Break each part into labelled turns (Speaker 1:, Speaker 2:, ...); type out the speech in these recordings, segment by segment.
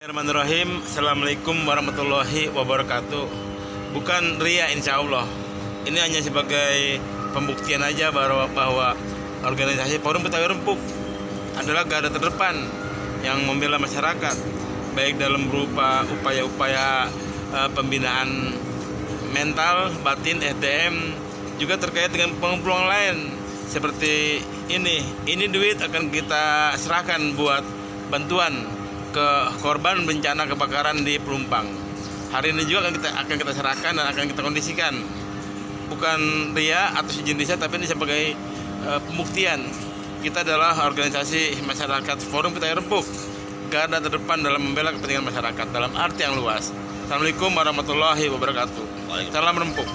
Speaker 1: Bismillahirrahmanirrahim. Assalamualaikum warahmatullahi wabarakatuh. Bukan ria, insya Allah. Ini hanya sebagai pembuktian aja bahwa organisasi Forum Betawi Rempuk adalah garda terdepan yang membela masyarakat, baik dalam berupa upaya-upaya pembinaan mental, batin, SDM, juga terkait dengan peluang lain seperti ini. Ini duit akan kita serahkan buat bantuan ke korban bencana kebakaran di Pelumpang. Hari ini juga akan kita serahkan dan akan kita kondisikan. Bukan ria atau sejenisnya, tapi ini sebagai pembuktian kita adalah organisasi masyarakat Forum Betawi Rempuk, garda terdepan dalam membela kepentingan masyarakat dalam arti yang luas. Assalamualaikum warahmatullahi wabarakatuh. Salam Rempuk.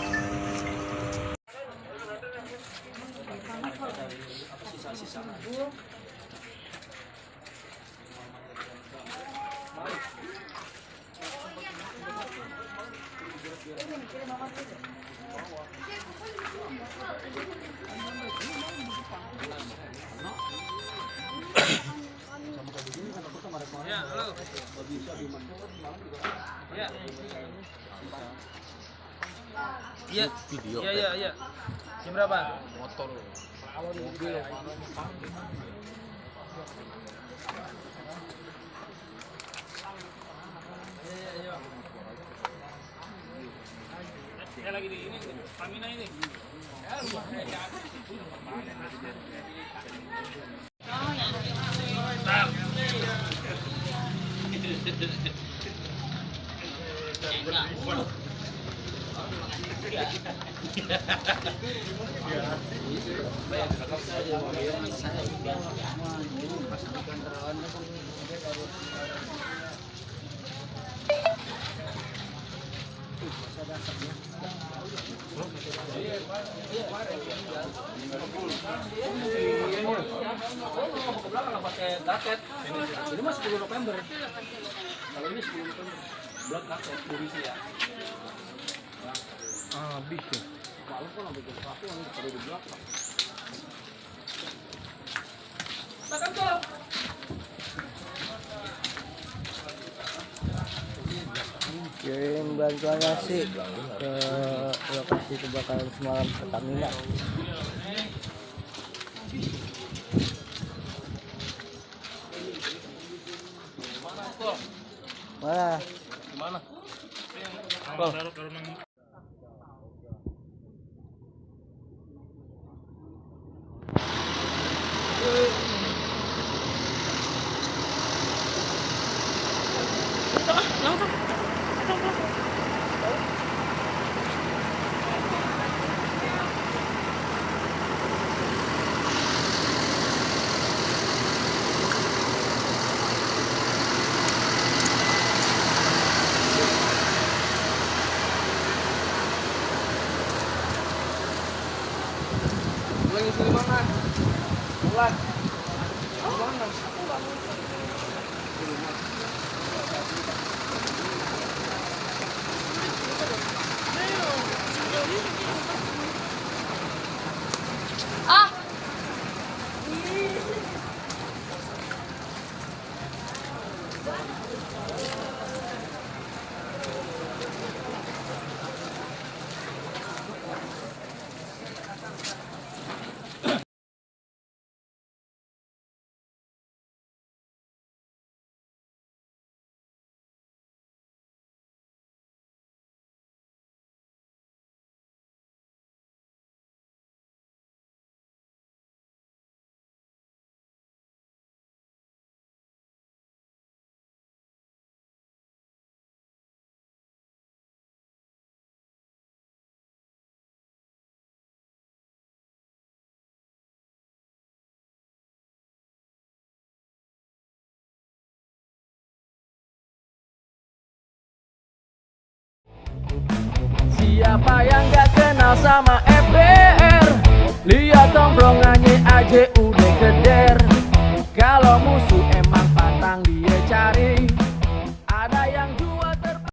Speaker 2: Ya, halo. Ya. Iya. Video. Iya. Jam berapa? Motor. Mobil. Iya. Saya lagi di ini, Pamina ini. Ini mas 10 November. Kalau ini 10 November. Blok kaset polisi ya. Habis ya. Malam kan sampai jam 1 ada di belakang. Tekan tuh.
Speaker 3: Kirim bantuan nasi ke lokasi kebakaran semalam Pertamina. Mana?
Speaker 2: Gimana? Lagi di mana? Bulan. Mana?
Speaker 4: Siapa yang gak kenal sama FBR? Lihat tongkrongannya aja udah keder. Kalau musuh